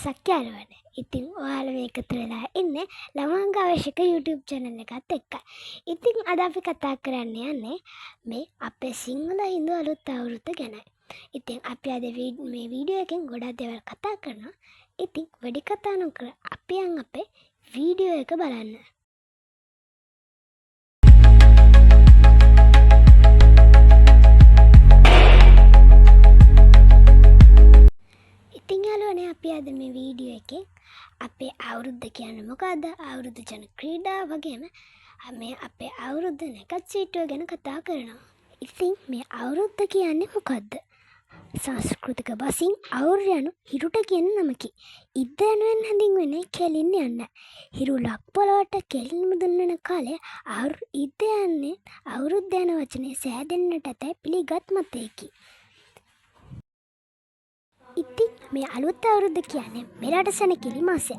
දවසක් යනවනේ. ඉතින් ඔයාලා මේ එකතු වෙලා ඉන්නේ ළමං ගවේෂක YouTube channel එකත් එක්කයි. ඉතින් අද අපි කතා කරන්න යන්නේ මේ අපේ සිංහල හින්දු අලුත් අවුරුද්ද ගැනයි. ඉතින් අපි අද මේ වීඩියෝ එකෙන් ගොඩක් දේවල් කතා කරනවා. ඉතින් වැඩි කතා නොකර අපි යන් අපේ වීඩියෝ එක බලන්න. ඉතින් යාළුවනේ අපි අද මේ වීඩියෝ එකෙන් අපේ අවුරුද්ද කියන්නේ මොකද්ද? අවුරුද්ද ජන ක්‍රීඩා වගේම මේ අපේ අවුරුද්ද නැකත් සීටුව ගැන කතා කරනවා. ඉතින් මේ අවුරුද්ද කියන්නේ මොකද්ද? සංස්කෘතික වශයෙන් අවුරුදු යනු හිරුට කියන නමකි. ඉද්ද යනුවෙන් හැඳින්වෙන්නේ කෙලින්න යන්න. හිරු ලක් පොළවට කෙලින්ම දුන්වන කාලය ඉද්ද යන්නේ අවුරුද්ද යන වචනේ සෑදෙන්නට ඇතැයි පිළිගත් මතයකි. ඉතින් මේ අලුත් අවුරුද්ද කියන්නේ මෙරට සැනකිලි මාසය.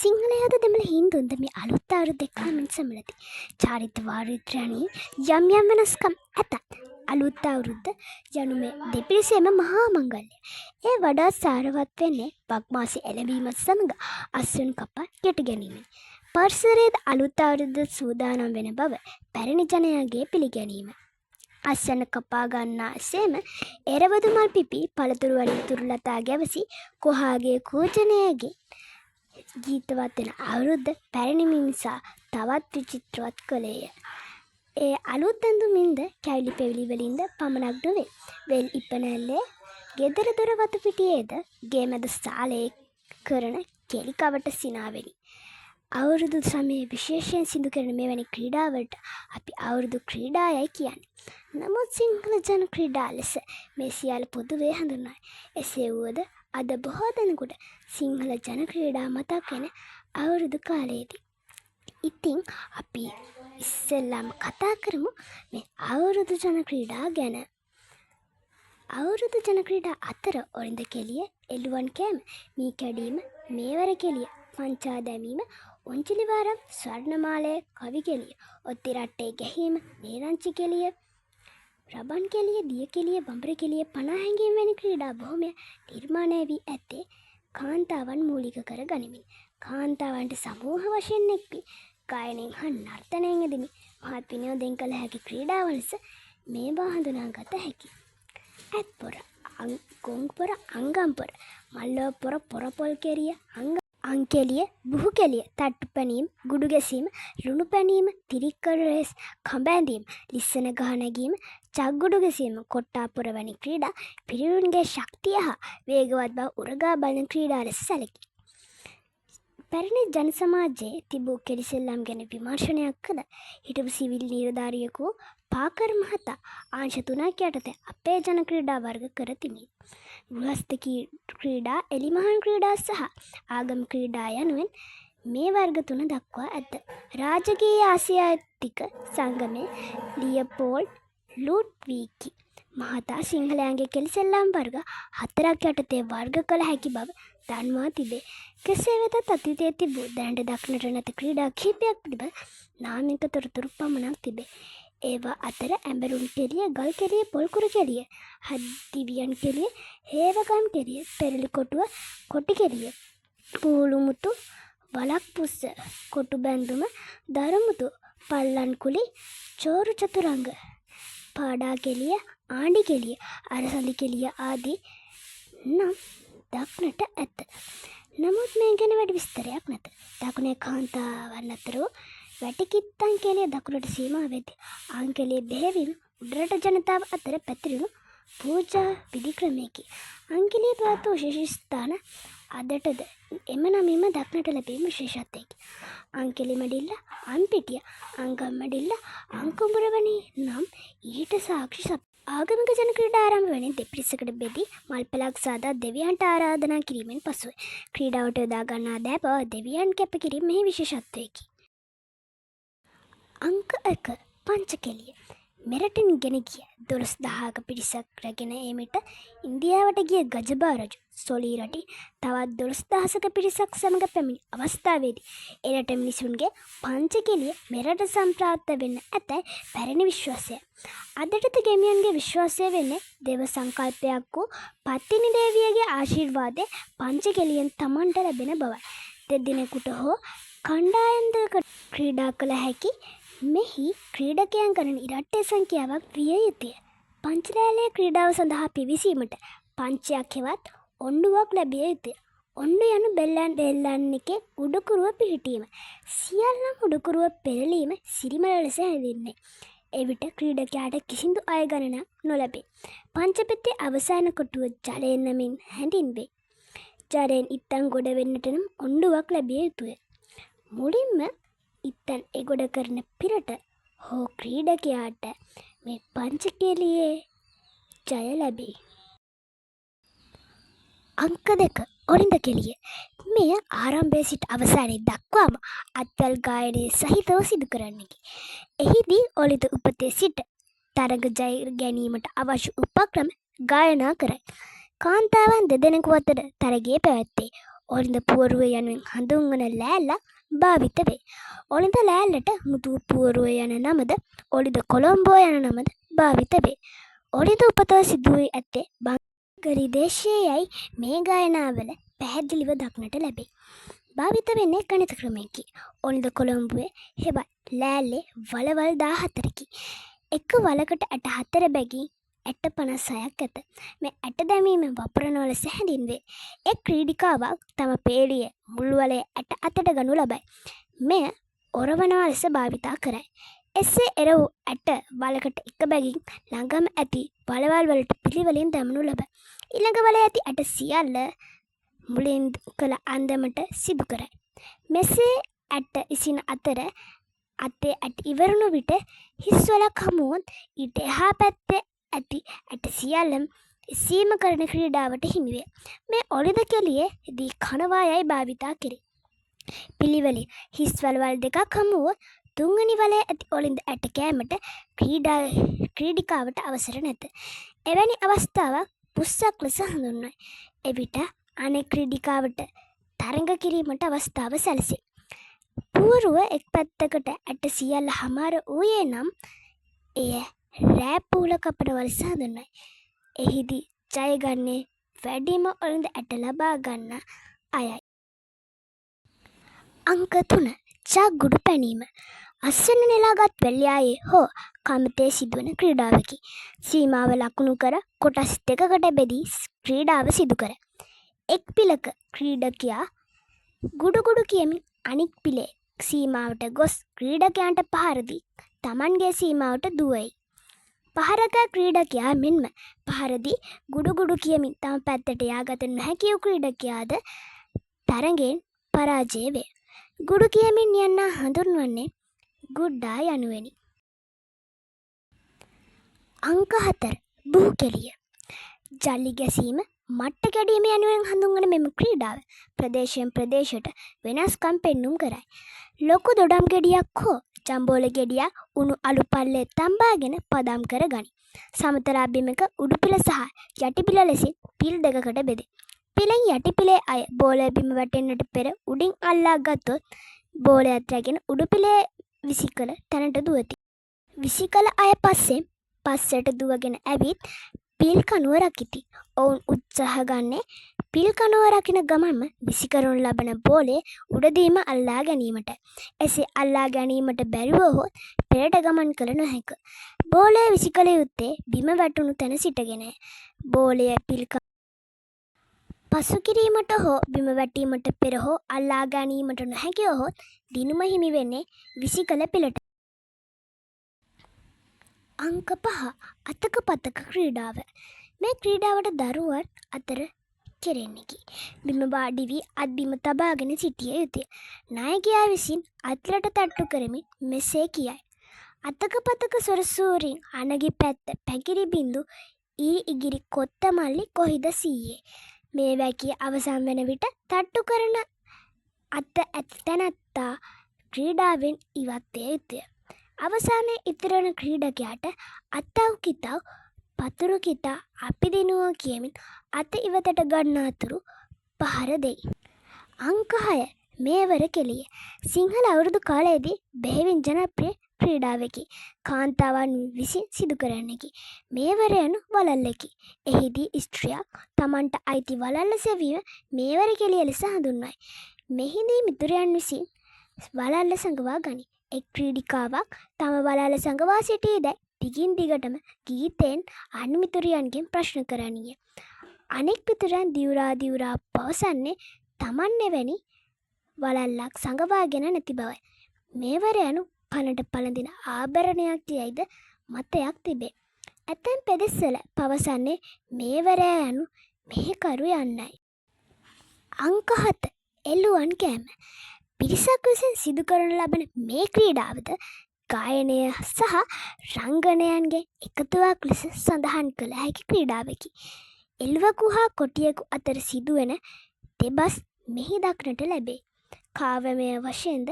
සිංහලයාද දෙමළ හින්දුන්ද මේ අලුත් අවුරුද්ද එක්කමින් සමලති. චාරිත්‍ර වාරිත්‍රයන්හි යම් යම් වෙනස්කම් ඇත. අලුත් අවුරුද්ද යනු මේ දෙපිරිසේම මහා මංගල්‍ය. ඒ වඩා සාරවත් වෙන්නේ බක් මාසෙ එළඹීමත් සමග අස්වැන් කපා යට ගැනීමයි. පරිසරයේද අලුත් අවුරුද්ද සූදානම් වෙන බව පැරණි ජනයාගේ පිළිගැනීම. අස්වැන්න කපා ගන්නා සේම එරවදු මල් පිපි පළතුරු වලින් තුරුලතා ගැවසි කොහාගේ කූජනයගේ ජීතවත් වෙන අවුරුද්ද පැරණි මිනිසා තවත් විචිත්‍රවත් කළේය. ඒ අලුත් ඇඳුමින්ද කැවිලි පෙවිලි වලින්ද පමණක් නොවේ. වෙල් ඉපනැල්ලේ ගෙදර දොර වතු පිටියේද ගේ මැද සාලේ කරන කෙලි කවට සිනාවෙනි. අවුරුදු සමයේ විශේෂයෙන් සිදු කරන මෙවැනි ක්‍රීඩාවලට අපි අවුරුදු ක්‍රීඩායයි කියන්නේ. නමුත් සිංහල ජන ක්‍රීඩා ලෙස මේ සියල්ල පොදුවේ හඳුන්වයි. එසේ වුවද අද බොහෝ දෙනෙකුට සිංහල ජන ක්‍රීඩා මතක් වෙන අවුරුදු කාලයේදී. ඉතින් අපි ඉස්සෙල්ලාම කතා කරමු මේ අවුරුදු ජන ක්‍රීඩා ගැන. අවුරුදු ජන ක්‍රීඩා අතර ඔරිඳ කෙලිය, එළුවන් කෑම, මී කැඩීම, මේවර කෙලිය, පංචා දැමීම, උන්චිලි වාරම්, ස්වර්ණමාලය, කවි කෙලිය, ඔත්ති රට්ටේ ගැහීම, නේරංචි කෙලිය, රබන් කෙලිය, දිය කෙලිය, බඹර කෙලිය, පනා හැඟීම් වැනි ක්‍රීඩා බොහොමයක් නිර්මාණය වී ඇත්තේ කාන්තාවන් මූලික කර ගනිමින්. කාන්තාවන්ට සමූහ වශයෙන් එක්වී ගායනයෙන් හා නර්තනයෙන් යෙදෙමින් මහත් විනෝදයෙන් කළ හැකි ක්‍රීඩාවන් ලෙස මේවා හඳුනාගත හැකියි. ඇත් පොර, ගොං පොර, අංගම් පොර, මල්ලෝ පොර, පොරපොල් කෙරිය, අංකෙලිය, බුහු කෙලිය, තට්ටු පැනීම, ගුඩු ගැසීම, ලුණු පැනීම, තිරික්කඩ රේස්, කඹ ඇඳීම, ලිස්සන ගහ නැගීම, චක්ගුඩු ගැසීම, කොට්ටා පොර වැනි ක්‍රීඩා පිරිවුන්ගේ ශක්තිය හා වේගවත් බව උරගා බලන ක්‍රීඩා ලෙස සැලකේ. පැරණි ජන සමාජයේ තිබූ කෙලි සෙල්ලම් ගැන විමර්ශනයක් කළ හිටපු සිවිල් නිලධාරියෙකු පාකර් මහතා අංශ 3ක් යටතේ අපේ ජන ක්‍රීඩා වර්ග කර තිබේ. ගෘහස්ත ක්‍රීඩා, එලිමහන් ක්‍රීඩා සහ ආගම ක්‍රීඩා යනුවෙන් මේ වර්ග 3 දක්වා ඇත. රාජකීය ආසියාතික සංගමේ ලියපෝල්ඩ් ලුඩ්විග් මහතා සිංහලයන්ගේ කෙලි සෙල්ලම් වර්ග 4ක් යටතේ වර්ග කළ හැකි බව දන්වා තිබේ. කෙසේ වෙතත් අතීතයේ තිබූ දැනට දක්නට නැත ක්‍රීඩා කිහිපයක් පිළිබඳ නාමික තොරතුරු පමණක් තිබේ. ඒවා අතර ඇඹරුම් කෙලිය, ගල් කෙලිය, පොල්කුරු කෙලිය, හදිවියන් කෙලිය, හේවගම් කෙලිය, පෙරලි කොටුව, කොටි කෙලිය, පූළුමුතු, වලක් පුස්ස, කොටු බැඳුම, දරමුතු, පල්ලන් කුලි, චෝරු චතුරංග, පාඩා කෙලිය, ආණ්ඩි කෙලිය, අරසලි කෙලිය ආදී නම් දක්නට ඇත. නමුත් මේ ගැන වැඩි විස්තරයක් නැත. දකුණේ කාන්තාවන් අතර වැටිකිත්තන් කෙලිය දකුණට සීමා වෙති. අංකෙලිය බෙහෙවින් උඩරට ජනතාව අතර පැතිරුණු පූජා විධි ක්‍රමයකි. අංකෙලිය පැවැත්වූ විශේෂ ස්ථාන අදටද එම නමින්ම දක්නට ලැබීම විශේෂත්වයකි. අංකෙලි මැඩිල්ල, අන්පිටිය, අංගම් මැඩිල්ල, අංකුඹුර වැනි නම් ඊට සාක්ෂි සප. ආගමික ජන ක්‍රීඩා ආරම්භ වන්නේ දෙපිරිසකට බෙදී මල්පලක් සාදා දෙවියන්ට ආරාධනා කිරීමෙන් පසුවයි. ක්‍රීඩාවට යොදා ගන්නා දෑ බව දෙවියන් කැප කිරීම මෙහි විශේෂත්වයකි. අංක 1 පංච කෙලිය. මෙරටින් ගෙන ගිය 12,000ක පිරිසක් රැගෙන ඒමට ඉන්දියාවට ගිය ගජබා රජු සොලී රටි තවත් 12,000ක පිරිසක් සමග පැමිණි අවස්ථාවේදී එරට මිනිසුන්ගේ පංචකෙලිය මෙරට සම්ප්‍රාප්ත වෙන්න ඇතැයි පැරණි විශ්වාසය. අදටද ගැමියන්ගේ විශ්වාසය වෙන්නේ දේව සංකල්පයක් වූ පත්තිනි දේවියගේ ආශිර්වාදය පංචකෙලියෙන් තමන්ට ලැබෙන බවයි. දෙදෙනෙකුට හෝ කණ්ඩායම්දකට ක්‍රීඩා කළ හැකි මෙහි ක්‍රීඩකයන් ගණන ඉරට්ටේ සංඛ්‍යාවක් විය යුතුය. පංචලෑලේ ක්‍රීඩාව සඳහා පිවිසීමට පංචයක් හෙවත් ඔණ්ඩුවක් ලැබිය යුතුය. ඔණ්ඩු යනු බෙල්ලන් දෙල්ලන්නකේ උඩුකුරුව පිහිටීම. සියල්ලම උඩුකුරුව පෙරලීම සිරිමල ලෙස හැඳින්වේ. එවිට ක්‍රීඩකයාට කිසිදු අය ගණනක් නොලැබේ. පංචපෙත්තේ අවසාන කොටුව ජලයෙන් නමින් හැඳින්වේ. ජලයෙන් ඉත්තන් ගොඩ වෙන්නට නම් ඔණ්ඩුවක් ලැබිය යුතුය. මුලින්ම ඉත්තන් එගොඩ කරන පිරට හෝ ක්‍රීඩකයාට මේ පංචකෙලියේ ජය ලැබේ. අංක 2 ඔරින්ද කෙලිය. මෙය ආරම්භයේ සිට අවසානයේ දක්වාම අත්වැල් ගායනයේ සහිතව සිදු කරන්නකි. එහිදී ඔලිද උපතේ සිට තරග ජය ගැනීමට අවශ්‍ය උපක්‍රම ගායනා කරයි. කාන්තාවන් දෙදෙනෙකු අතර තරගයේ පැවැත්තේ. ඔලින්ද පුවරුව යනුවෙන් හඳුන්වන ලෑල්ලක් භාවිත වේ. ඔලින්ද ලෑල්ලට මුතු පුවරුව යන නමද ඔලින්ද කොළඹෝ යන නමද භාවිත වේ. ඔලින්ද උපත සිදු වී ඇත්තේ බංගලි දේශයේයි මේ ගායනාවල පැහැදිලිව දක්නට ලැබේ. භාවිත වෙන්නේ ගණිත ක්‍රමයකි. ඔලින්ද කොළඹුවේ හෙවත් ලෑල්ලේ වලවල් 14කි. එක වලකට ඇට 4 බැගින් ඇට 56ක් ඇත. මේ ඇට දැමීම වපුරන ලෙස හැඳින්වේ. එක් ක්‍රීඩිකාවක් තම පේළියේ මුල් වලේ ඇට අතට ගනු ලබයි. මෙය ඔරවනවා ලෙස භාවිතා කරයි. එසේ එරවූ ඇට වලකට එක බැගින් ළඟම ඇති වලවල් වලට පිළිවෙලින් දැමනු ලබයි. ඊළඟ වලේ ඇති ඇට සියල්ල මුලින් කළ අන්දමට සිදු කරයි. මෙසේ ඇට ඉසින අතර අතේ ඇට ඉවරුණු විට හිස් වලක් හමුවොත් ඊට එහා පැත්තේ ඇති ඇට සියල්ලම සීම කරන ක්‍රීඩාවට හිමිවේ. මේ ඔලිද කෙලියේ දී කනවා යයි භාවිතා කෙරේ. පිළිවෙලින් හිස් වලවල් දෙකක් හමුවොත් තුන්වෙනි වලේ ඇති ඔලින්ද ඇට කෑමට ක්‍රීඩිකාවට අවසර නැත. එවැනි අවස්ථාවක් පුස්සක් ලෙස හඳුන්වයි. එවිට අනෙක් ක්‍රීඩිකාවට තරඟ කිරීමට අවස්ථාව සැලසේ. පුවරුව එක් පැත්තකට ඇට සියල්ල හමාර වූයේ නම් එය රෑපූල කපන වලස හඳුන්වයි. එහිදී ජය ගන්නේ වැඩිම ඔලින්ද ඇට ලබා ගන්න අයයි. අංක 3 චග්ගුඩු පැනීම. අස්වැන්න නෙලාගත් වැල්යායේ හෝ කමතේ සිදුවන ක්‍රීඩාවකි. සීමාව ලකුණු කර කොටස් දෙකකට බෙදී ක්‍රීඩාව සිදු කර. එක් පිලක ක්‍රීඩකයා ගුඩුගුඩු කියමින් අනික් පිලේ සීමාවට ගොස් ක්‍රීඩකයන්ට පහරදී තමන්ගේ සීමාවට දුවයි. පහරක ක්‍රීඩකයා මෙන්ම පහරදී ගුඩුගුඩු කියමින් තම පැත්තට යාගත නොහැකි වූ ක්‍රීඩකයාද තරගෙන් පරාජය වේ. ගුඩු කියමින් යන්න හඳුන්වන්නේ ගුඩ්ඩා යනුවෙනි. අංක 4 බුහු කෙලිය. ජල්ලි ගැසීම මට්ට කැඩීම යනුවෙන් හඳුන්වන මෙම ක්‍රීඩාව ප්‍රදේශයෙන් ප්‍රදේශයට වෙනස්කම් පෙන්නුම් කරයි. ලොකු දොඩම් ගෙඩියක් හෝ ජම්බෝල ගෙඩියක් උණු අලු පල්ලේ තම්බාගෙන පදම් කර ගනි. සමතලා බිමක උඩුපිල සහ යටිපිල ලෙසින් පිල් දෙකකට බෙදේ. පිලෙන් යටිපිලේ අය බෝලය බිම වැටෙන්නට පෙර උඩින් අල්ලා ගත්තොත් බෝලයත් රැගෙන උඩුපිලේ විසිකල තැනට දුවති. විසිකල අය පස්සෙන් පස්සට දුවගෙන ඇවිත් පිල් කනුව රකිති. ඔවුන් උත්සාහ ගන්නේ පිල් කනුව රකින ගමන්ම විසිකරනු ලබන බෝලය උඩදීම අල්ලා ගැනීමට. එසේ අල්ලා ගැනීමට බැරිවහොත් පෙරට ගමන් කළ නොහැක. බෝලය විසිකල යුත්තේ බිම වැටුණු තැන සිටගෙන. බෝලය පිල් පසු කිරීමට හෝ බිම වැටීමට පෙර හෝ අල්ලා ගැනීමට නොහැකි වහොත් දිනුම හිමි වෙන්නේ විසිකල පිලට. අංක 5 අතක පතක ක්‍රීඩාව. මේ ක්‍රීඩාවට දරුවන් අතර කෙරෙන්නකි. බිම වාඩි වී අත් බිම තබාගෙන සිටිය යුතුය. නායකයා විසින් අත්ලට තට්ටු කරමින් මෙසේ කියයි. අතක පතක සොරසූරින් අනගි පැත්ත පැකිරි බිඳු ඊ ඉගිරි කොත්ත මල්ලි කොහිද සීයේ. මේ වැකිය අවසන් වෙන විට තට්ටු කරන අත ඇති තැනැත්තා ක්‍රීඩාවෙන් ඉවත් විය යුතුය. අවසානයේ ඉතිරණ ක්‍රීඩකයාට අත්තව් කිතව් පතුරු කිතා අපි දිනුවෝ කියමින් අත ඉවතට ගන්නාතුරු පහර දෙයි. අංක 6 මේවර කෙලිය. සිංහල අවුරුදු කාලයේදී බෙහෙවින් ජනප්‍රිය ක්‍රීඩාවකි. කාන්තාවන් විසින් සිදු කරන්නකි. මේවර යනු වලල්ලකි. එහිදී ස්ත්‍රියක් තමන්ට අයිති වලල්ල සෙවීම මේවර කෙලිය ලෙස හඳුන්වයි. මෙහිදී මිතුරයන් විසින් වලල්ල සඟවා ගනී. එක් ක්‍රීඩිකාවක් තම වලල්ල සඟවා සිටීදැයි දිගින් දිගටම ගීතයෙන් අන් මිතුරියන්ගෙන් ප්‍රශ්න කරනීය. අනෙක් මිතුරන් දිවුරා පවසන්නේ තමන් එවැනි වලල්ලක් සඟවාගෙන නැති බවයි. මේවර යනු පනට පළඳින ආභරණයක් යයිද මතයක් තිබේ. ඇතැම් පෙදෙස්වල පවසන්නේ මේවරයා යනු මෙහෙකරු යන්නයි. අංක 7 එළුවන් කෑම. පිරිසක් විසින් සිදු කරනු ලබන මේ ක්‍රීඩාවද ගායනය සහ රංගනයන්ගේ එකතුවක් ලෙස සඳහන් කළ හැකි ක්‍රීඩාවකි. එළුවකු හා කොටියෙකු අතර සිදුවෙන දෙබස් මෙහි දක්නට ලැබේ. කාව්‍යමය වශයෙන්ද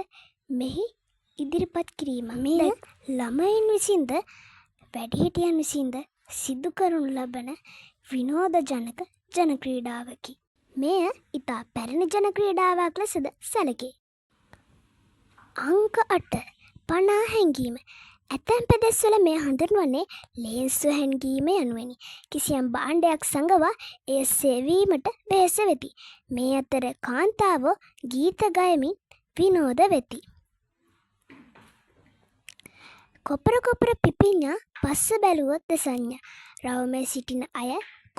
මෙහි ඉදිරිපත් කිරීම මේ ළමයින් විසින්ද වැඩිහිටියන් විසින්ද සිදු කරනු ලබන විනෝදජනක ජන ක්‍රීඩාවකි. මෙය ඉතා පැරණි ජන ක්‍රීඩාවක් ලෙසද සැලකේ. අංක 8 පනා හැංගීම. ඇතැම් පෙදෙස්වල මේ හඳුන්වන්නේ ලේන්සු හැංගීම යනුවෙනි. කිසියම් භාණ්ඩයක් සඟවා එය සෙවීමට වෙහෙස වෙති. මේ අතර කාන්තාවෝ ගීත ගයමින් විනෝද වෙති. කොපර පිපිඤ්ඤා පස්ස බැලුවොත් දෙසඤ්ඤා. රවුමේ සිටින අය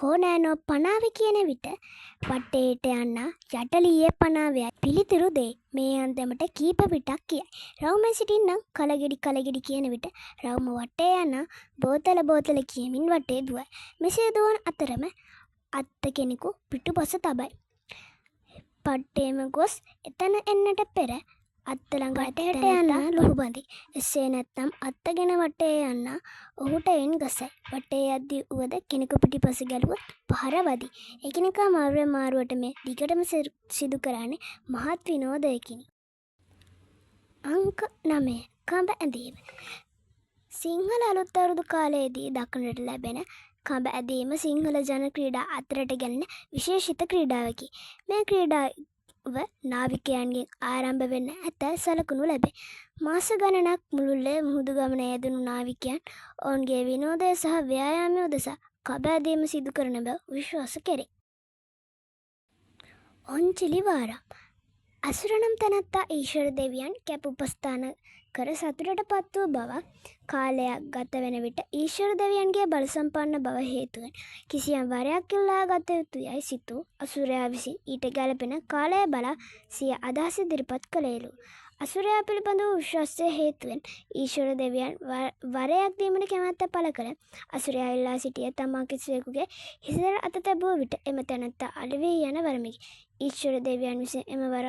කෝනෑනෝ පනාව කියන විට වටේට යන්නා යටලියේ පනාවයයි පිළිතුරු දෙයි. මේ අන්දමට කීප විටක් කියයි. රවුමේ සිටින්නම් කලගෙඩි කියන විට රවුම වටේ යන්නා බෝතල කියමින් වටේ දුවයි. මෙසේ දුවන අතරම අත්ත කෙනෙකු පිටුපස තබයි. පට්ටේම ගොස් එතන එන්නට පෙර අත්ත ළඟ වටේට යන්නා ලුහුබඳි. එසේ නැත්නම් අත්තගෙන වටේ යන්නා ඔහුට එන් ගසයි. වටේ යද්දී උවද කෙනෙකු පිටිපස ගැලුවොත් පහර වදී. එකිනෙකා මාරුවට මේ දිගටම සිදු කරන්නේ මහත් විනෝදයකිනි. අංක 9 කඹ ඇදීම. සිංහල අලුත් අවුරුදු කාලයේදී දක්නට ලැබෙන කඹ ඇදීම සිංහල ජන ක්‍රීඩා අතරට ගැලෙන විශේෂිත ක්‍රීඩාවකි. මේ ක්‍රීඩාව නාවිකයන්ගෙන් ආරම්භ වෙන්න ඇතැයි සලකනු ලැබේ. මාස ගණනක් මුළුල්ලේ මුහුදු ගමන යෙදුණු නාවිකයන් ඔවුන්ගේ විනෝදය සහ ව්‍යායාමය උදෙසා කඹ ඇදීම සිදු කරන බව විශ්වාස කෙරේ. ඔන්චිලි වාරම්. අසුරනම් තැනැත්තා ඊශ්වර දෙවියන් කැප උපස්ථාන කර සතුටට පත් වූ බවක් කාලයක් ගත වෙන විට ඊශ්වර දෙවියන්ගේ බල සම්පන්න බව හේතුවෙන් කිසියම් වරයක් ඉල්ලා ගත යුතු යයි සිතූ අසුරයා විසින් ඊට ගැලපෙන කාලය බලා සිය අදහස ඉදිරිපත් කළේලු. අසුරයා පිළිබඳ වූ විශ්වාසය හේතුවෙන් ඊශ්වර දෙවියන් වරයක් දීමට කැමැත්ත පළ කළ අසුරයා ඉල්ලා සිටිය තමා කිසිවෙකුගේ හිසට අත තැබුව විට එම තැනැත්තා අලවී යන වරමකි. ඊශ්වර දෙවියන් විසින් එම වර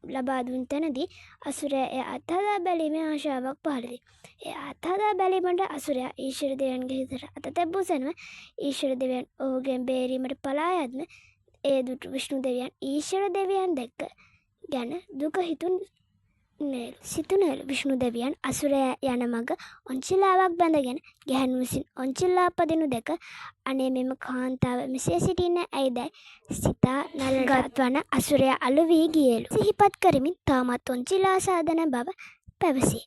ලබා දුන් තැනදී අසුරයා එය අත්හදා බැලීමේ ආශාවක් පහළ වේ. එය අත්හදා බැලීමට අසුරයා ඊශ්වර දෙවියන්ගේ හිසට අත තැබූ සැනම ඊශ්වර දෙවියන් ඔහුගෙන් බේරීමට පලා යද්ම ඒ දුටු විෂ්ණු දෙවියන් ඊශ්වර දෙවියන් දැක්ක ගැන දුක සිතුනේලු. විෂ්ණු දෙවියන් අසුරයා යන මඟ ඔන්චිලාවක් බැඳගෙන ගැහැණු විසින් ඔන්චිල්ලා පදිනු දැක අනේ මෙම කාන්තාව මෙසේ සිටින්නේ ඇයිදැයි සිතා නලගත් වන අසුරයා අලු වී ගියලු. සිහිපත් කරමින් තාමත් ඔන්චිල්ලා සාදන බව පැවසේ.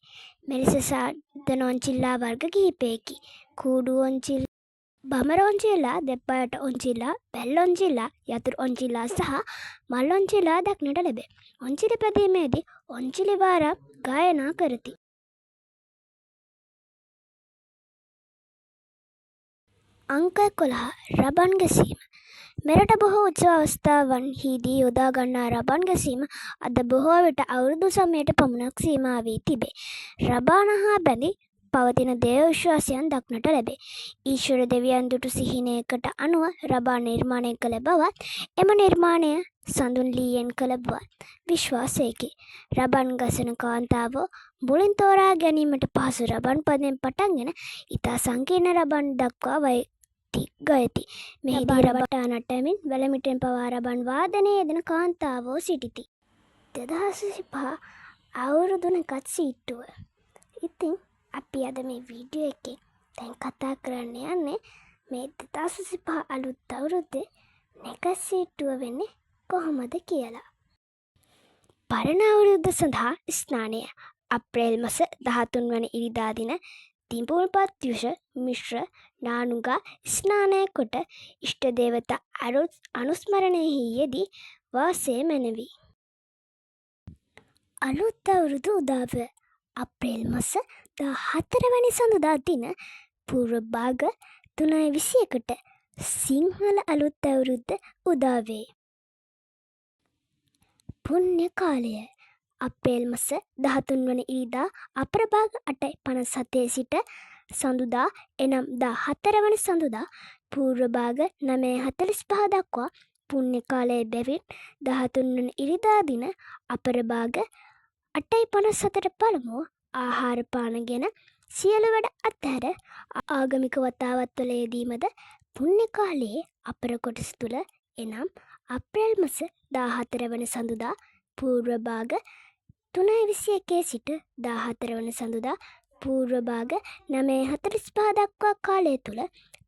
මෙලෙස සාදන ඔන්චිල්ලා වර්ග කිහිපයකි. කූඩු ඔන්චිල්ලා, බමර ඔන්චිල්ලා, දෙප්පායට ඔන්චිල්ලා, වැල් ඔන්චිල්ලා, යතුරු ඔන්චිල්ලා සහ මල් ඔන්චිල්ලා දක්නට ලැබේ. ඔන්චිලි පැදීමේදී ඔන්චිලි වාරම් ගායනා කරති. අංක 11 රබන් ගැසීම. මෙරට බොහෝ උත්සව අවස්ථාවන්හිදී යොදා ගන්නා රබන් ගැසීම අද බොහෝ විට අවුරුදු සමයට පමණක් සීමා වී තිබේ. රබාන හා බැඳි පවතින දේව විශ්වාසයන් දක්නට ලැබේ. ඊශ්වර දෙවියන් දුටු සිහිනයකට අනුව රබා නිර්මාණය කළ බවත් එම නිර්මාණය සඳුන් ලීයෙන් කළ බවත් විශ්වාසයකි. රබන් ගසන කාන්තාවෝ මුලින් තෝරා ගැනීමට පහසු රබන් පදයෙන් පටන්ගෙන ඉතා සංකීර්ණ රබන් දක්වා ගයති. මෙහිදී රබටා නටමින් වැලමිටෙන් පවා රබන් වාදනයේ යෙදෙන කාන්තාවෝ සිටිති. 2005 අවුරුදුනකත් සීට්ටුව. ඉතින් අපි අද මේ වීඩියෝ එකේ දැන් කතා කරන්න යන්නේ මේ 2025 අලුත් අවුරුද්දේ නැකසීටුව වෙන්නේ කොහොමද කියලා. පරණ අවුරුද්ද සඳහා ස්නානය අප්‍රේල් මාස 13 වන ඉරිදා දින තිඹුල්පත් යුෂ මිශ්‍ර නානුගා ස්නානය කොට ඉෂ්ට දේවතා අනුස්මරණයෙහි යෙදී වාසය මැනවි. අලුත් අවුරුදු උදාව අප්‍රේල් මාස 14 වැනි සඳුදා දින පූර්ව භාග 3:21ට සිංහල අලුත් අවුරුද්ද උදා වේ. පුණ්‍ය කාලය අප්‍රේල් මාස 13 වන ඉරිදා අපරභාග 8:57 සිට සඳුදා එනම් 14 වන සඳුදා පූර්ව භාග 9:45 දක්වා පුණ්‍ය කාලය බැවින් 13 වන ඉරිදා දින අපරභාග 8:57ට පළමුව ආහාර පාන ගැන සියලු වැඩ අත්හැර ආගමික වතාවත්වල යෙදීමද පුණ්‍ය කාලයේ අපර කොටස තුල එනම් අප්‍රේල් මාස 14 වන සඳුදා පූර්ව භාග 3:21 සිට 14 වන සඳුදා පූර්ව භාග 9:45 දක්වා කාලය තුල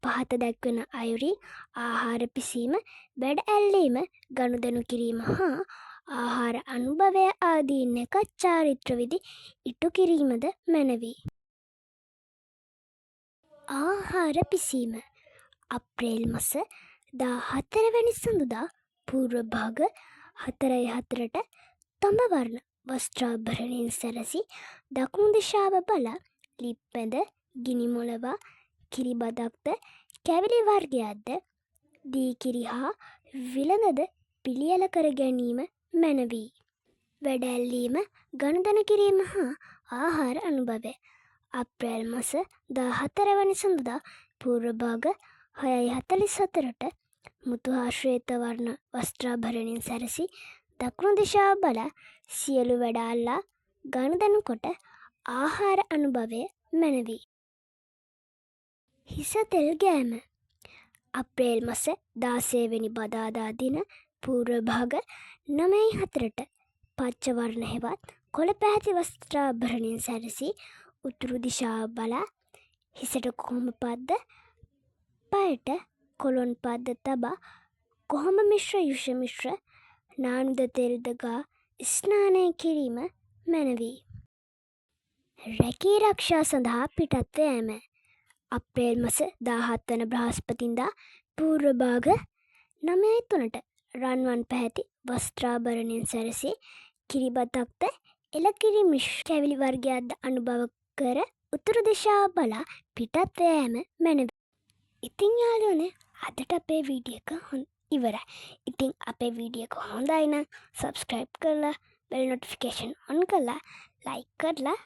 පහත දැක්වෙන අයුරින් ආහාර පිසීම, වැඩ ඇල්ලීම, ගනුදෙනු කිරීම හා ආහාර අනුභවය ආදී නැකත් චාරිත්‍ර විධි ඉටු කිරීමද මැනවි. ආහාර පිසීම අප්‍රේල් මාස 14 වැනි සඳුදා පූර්ව භාග 4:04ට තඹ වර්ණ වස්ත්‍රාභරණයෙන් සැරසි දකුණු දිශාව බලා ලිප්පැද, ගිනි මොළවා, කිරිබදක්ද, කැවිලි වර්ගයක්ද, දීකිරි හා විලඳද පිළියෙල කර ගැනීම මැනවි. වැඩ ඇල්ලීම, ගනුදෙනු කිරීම හා ආහාර අනුභවය අප්‍රේල් මාස 14 වැනි සඳුදා පූර්ව භාග 6:44ට මුතු හා ශ්වේත වර්ණ වස්ත්‍රාභරණයෙන් සැරසි දකුණු දිශාව බලා සියලු වැඩ අල්ලා ගනුදෙනු කොට ආහාර අනුභවය මැනවි. හිස තෙල් ගෑම අප්‍රේල් මාස 16 වෙනි බදාදා දින පූර්ව භාග 9:04ට පච්ච වර්ණ හෙවත් කොළ පැහැති වස්ත්‍රාභරණයෙන් සැරසි උතුරු දිශාව බලා හිසට කොහොඹ පද්ද, පයට කොළොන් පද්ද තබා කොහොඹ මිශ්‍ර යුෂ මිශ්‍ර නානුද තෙල්ද ගා ස්නානය කිරීම මැනවි. රැකී රක්ෂා සඳහා පිටත්ව යෑම අප්‍රේල් මාස 17 වන බ්‍රහස්පතින්දා පූර්ව භාග 9:03ට රන්වන් පැහැති වස්ත්‍රාභරණයෙන් සැරසි කිරිබතක්ද එළකිරි මිශ්‍ර කැවිලි වර්ගයක්ද අනුභව කර උතුරු දිශාව බලා පිටත්ව යෑම මැනවි. ඉතින් යාළුවනේ අදට අපේ වීඩියෝ එක ඉවරයි. ඉතින් අපේ වීඩියෝ එක හොඳයි නම් සබ්ස්ක්‍රයිබ් කරලා බෙල් නොටිෆිකේෂන් ඔන් කරලා ලයික් කරලා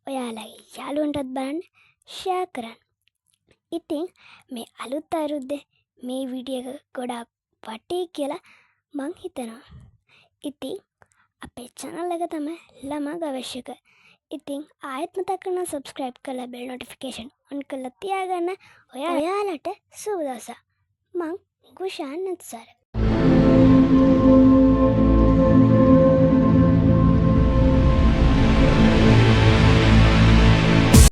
ඔයාලගේ යාළුවන්ටත් බලන්න ෂෙයා කරන්න. ඉතින් මේ අලුත් අවුරුද්දේ මේ වීඩියෝ එක ගොඩාක් වටී කියලා මං හිතනවා. ඉතින් අපේ channel එක තමයි ළමා ගවේෂක. ඉතින් ආයෙත් මතක් කරනවා සබ්ස්ක්‍රයිබ් කරලා බෙල් නොටිෆිකේෂන් ඔන් කරලා තියාගන්න. ඔයාලට සුබ දවසක්. මං ගුෂාන් නත්සාර.